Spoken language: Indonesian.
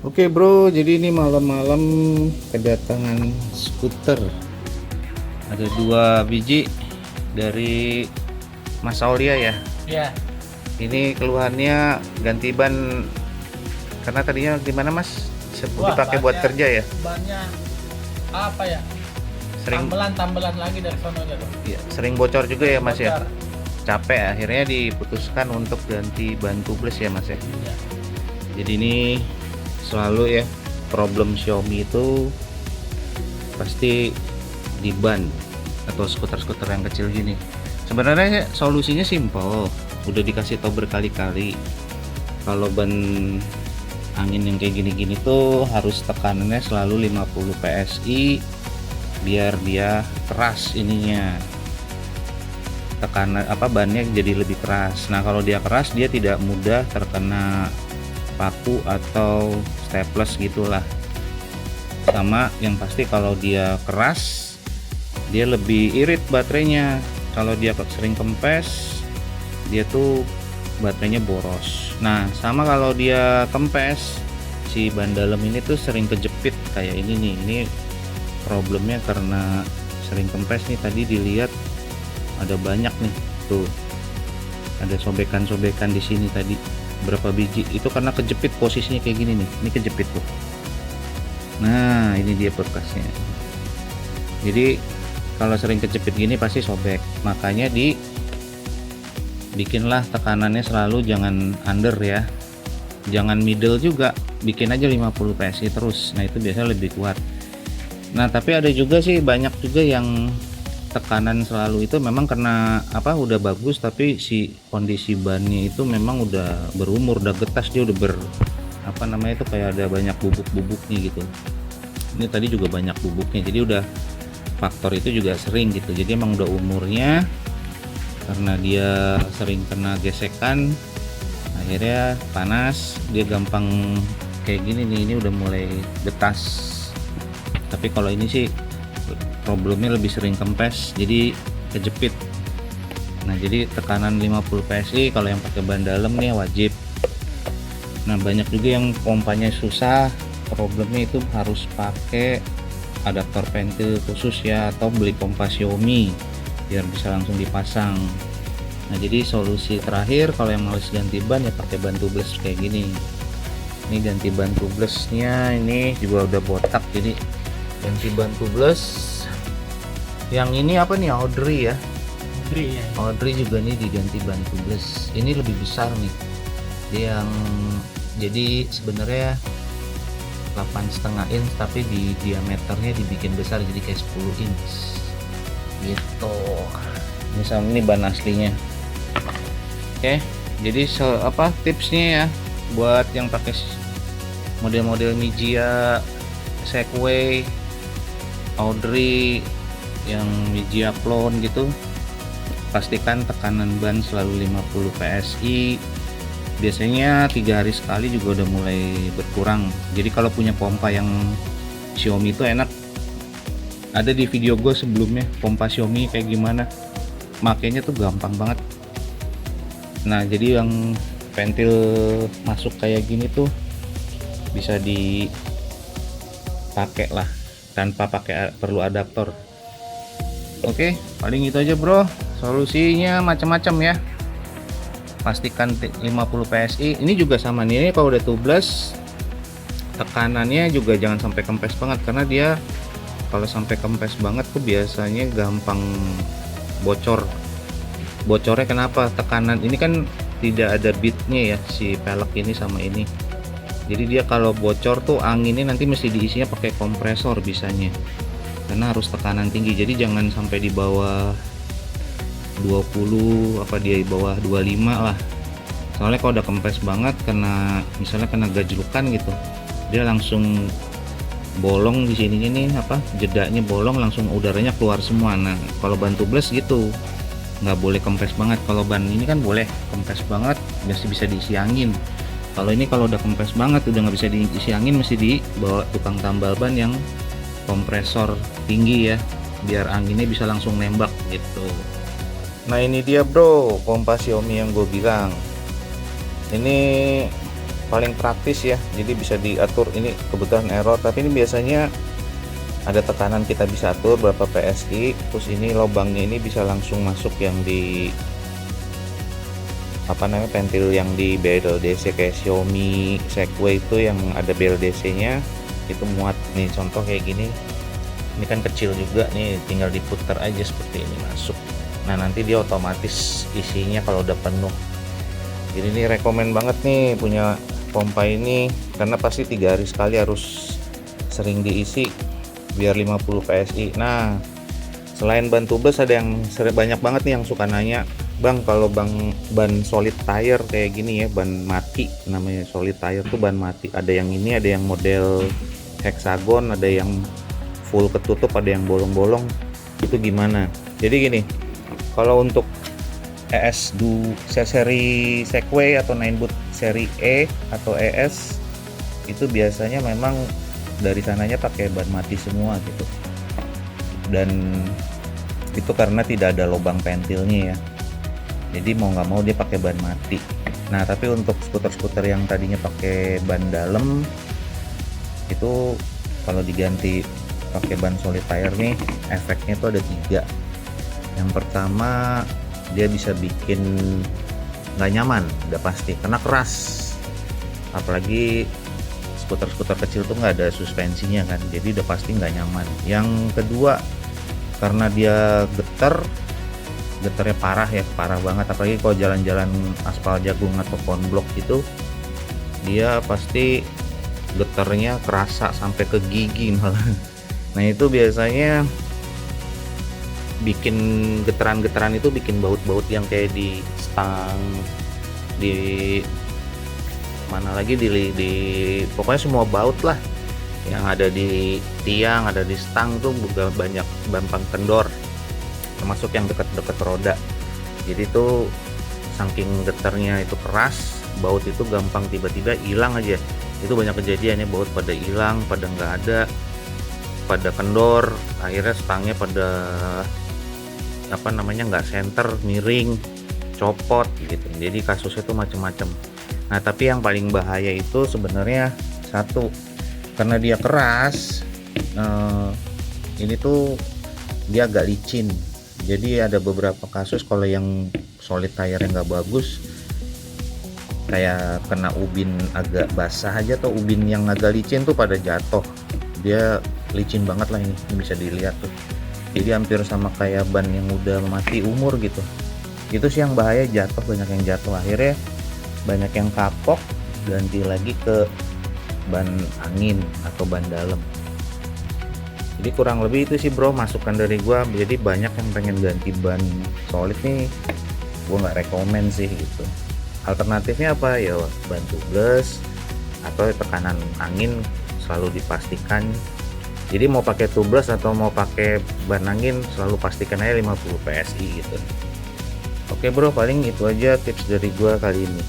Oke bro, jadi ini malam-malam kedatangan skuter. Ada 2 biji dari Mas Aulia ya. Iya, Ini keluhannya ganti ban karena tadinya gimana Mas? wah Dipakai buat kerja ya? bannya apa ya? Sering Tambelan lagi dari sononya tuh. ya, sering bocor juga ya Mas ya. Bocor. Capek akhirnya diputuskan untuk ganti ban tubeless ya Mas ya. Iya. Jadi ini selalu ya problem Xiaomi itu pasti di ban atau skuter-skuter yang kecil gini. Sebenarnya solusinya simple, udah dikasih tahu berkali-kali. Kalau ban angin yang kayak gini-gini tuh harus tekanannya selalu 50 PSI biar dia keras ininya. Tekanan bannya jadi lebih keras. Nah, kalau dia keras dia tidak mudah terkena paku atau staples gitulah. Sama yang pasti kalau dia keras dia lebih irit baterainya. Kalau dia sering kempes dia tuh baterainya boros. Nah, sama kalau dia kempes, si ban dalam ini tuh sering kejepit kayak ini nih. Ini problemnya karena sering kempes nih. Tadi dilihat ada banyak nih tuh, ada sobekan-sobekan di sini tadi berapa biji. Itu karena kejepit posisinya kayak gini nih. Ini kejepit tuh. Nah, ini dia bekasnya. Jadi kalau sering kejepit gini pasti sobek. Makanya bikinlah tekanannya selalu jangan under ya. Jangan middle juga. Bikin aja 50 PSI terus. Nah, itu biasanya lebih kuat. Nah, tapi ada juga sih banyak juga yang tekanan selalu itu memang karena udah bagus tapi si kondisi bannya itu memang udah berumur, udah getas, dia udah itu kayak ada banyak bubuk-bubuknya gitu. Ini tadi juga banyak bubuknya, jadi udah faktor itu juga sering gitu. Jadi emang udah umurnya, karena dia sering kena gesekan akhirnya panas, dia gampang kayak gini nih. Ini udah mulai getas. Tapi kalau ini sih problemnya lebih sering kempes, jadi kejepit. Nah, jadi tekanan 50 PSI kalau yang pakai ban dalam nih wajib. Nah, banyak juga yang pompanya susah, problemnya itu harus pakai adaptor pentil khusus ya, atau beli pompa Xiaomi biar bisa langsung dipasang. Nah, jadi solusi terakhir kalau yang males ganti ban ya pakai ban tubeless kayak gini. Ini ganti ban tubelessnya, ini juga udah botak, jadi ganti ban tubeless. Yang ini apa nih, Audrey ya? Audrey ya. Audrey juga nih diganti ban tubeless. Ini lebih besar nih. Dia yang jadi sebenarnya 8,5 inch tapi di diameternya dibikin besar jadi kayak 10 inch gitu. Ini sama ini ban aslinya. Oke, jadi tipsnya ya buat yang pakai model-model Mijia, Segway, Audrey, yang Mijia Clone gitu, pastikan tekanan ban selalu 50 PSI. Biasanya 3 hari sekali juga udah mulai berkurang. Jadi kalau punya pompa yang Xiaomi itu enak. Ada di video gue sebelumnya pompa Xiaomi kayak gimana, makainya tuh gampang banget. Nah, jadi yang ventil masuk kayak gini tuh bisa dipakai lah tanpa perlu adaptor. Oke, paling itu aja bro. Solusinya macam-macam ya. Pastikan 50 PSI. Ini juga sama nih, kalau udah tubeless tekanannya juga jangan sampai kempes banget, karena dia kalau sampai kempes banget tuh biasanya gampang bocor. Bocornya kenapa? Tekanan ini kan tidak ada bitnya ya, si pelek ini sama ini. Jadi dia kalau bocor tuh anginnya nanti mesti diisinya pakai kompresor bisanya, karena harus tekanan tinggi. Jadi jangan sampai di bawah 20, di bawah 25 lah. Soalnya kalau udah kempes banget, misalnya kena gajlukan gitu, dia langsung bolong di sini nih, jedanya bolong, langsung udaranya keluar semua. Nah, kalau ban tubeless gitu nggak boleh kempes banget. Kalau ban ini kan boleh kempes banget, masih bisa diisi angin. Kalau ini kalau udah kempes banget, udah nggak bisa diisi angin, mesti dibawa tukang tambal ban yang kompresor tinggi ya, biar anginnya bisa langsung nembak gitu. Nah, ini dia bro, pompa Xiaomi yang gue bilang. Ini paling praktis ya, jadi bisa diatur. Ini kebetulan error, tapi ini biasanya ada tekanan kita bisa atur berapa PSI, terus ini lubangnya ini bisa langsung masuk yang di apa namanya, pentil yang di BLDC kayak Xiaomi Segway itu yang ada BLDC nya itu muat nih. Contoh kayak gini, ini kan kecil juga nih, tinggal diputar aja seperti ini masuk. Nah nanti dia otomatis isinya kalau udah penuh. Jadi ini rekomen banget nih punya pompa ini, karena pasti 3 hari sekali harus sering diisi biar 50 PSI. Nah selain ban tubeless, ada yang banyak banget nih yang suka nanya, Bang kalau ban solid tire kayak gini ya, ban mati namanya, solid tire tuh ban mati. Ada yang ini, ada yang model hexagon, ada yang full ketutup, ada yang bolong-bolong, itu gimana? Jadi gini, kalau untuk seri Segway atau Ninebot seri E atau ES itu biasanya memang dari sananya pakai ban mati semua gitu, dan itu karena tidak ada lubang pentilnya ya, jadi mau nggak mau dia pakai ban mati. Nah tapi untuk skuter-skuter yang tadinya pakai ban dalam itu, kalau diganti pakai ban solid tire nih, efeknya itu ada 3. Yang pertama, dia bisa bikin nggak nyaman, udah pasti, karena keras, apalagi skuter-skuter kecil tuh nggak ada suspensinya kan, jadi udah pasti nggak nyaman. Yang kedua, karena dia getarnya parah ya, parah banget, apalagi kalau jalan-jalan aspal jagung atau konblok gitu, dia pasti getarnya kerasa sampai ke gigi malah. Nah itu biasanya bikin getaran-getaran itu bikin baut-baut yang kayak di stang, di mana lagi, di pokoknya semua baut lah yang ada di tiang, ada di stang tuh juga banyak gampang kendor, termasuk yang dekat-dekat roda. Jadi tuh saking getarnya itu keras, baut itu gampang tiba-tiba hilang aja. Itu banyak kejadian ya, baut pada hilang, pada nggak ada, pada kendor, akhirnya stangnya pada apa namanya, nggak center, miring, copot gitu. Jadi kasusnya tuh macem-macem. Nah tapi yang paling bahaya itu sebenarnya satu, karena dia keras, ini tuh dia agak licin. Jadi ada beberapa kasus kalau yang solid tire yang nggak bagus, kayak kena ubin agak basah aja, atau ubin yang agak licin tuh pada jatuh. Dia licin banget lah, ini bisa dilihat tuh. Jadi hampir sama kayak ban yang udah mati umur gitu. Itu sih yang bahaya, jatuh, banyak yang jatuh, akhirnya banyak yang kapok, ganti lagi ke ban angin atau ban dalam. Jadi kurang lebih itu sih bro masukan dari gua. Jadi banyak yang pengen ganti ban solid nih, gua nggak rekomen sih gitu. Alternatifnya apa ya, ban tubeless atau tekanan angin selalu dipastikan. Jadi mau pakai tubeless atau mau pakai ban angin, selalu pastikan aja 50 PSI gitu. Oke bro, paling itu aja tips dari gua kali ini.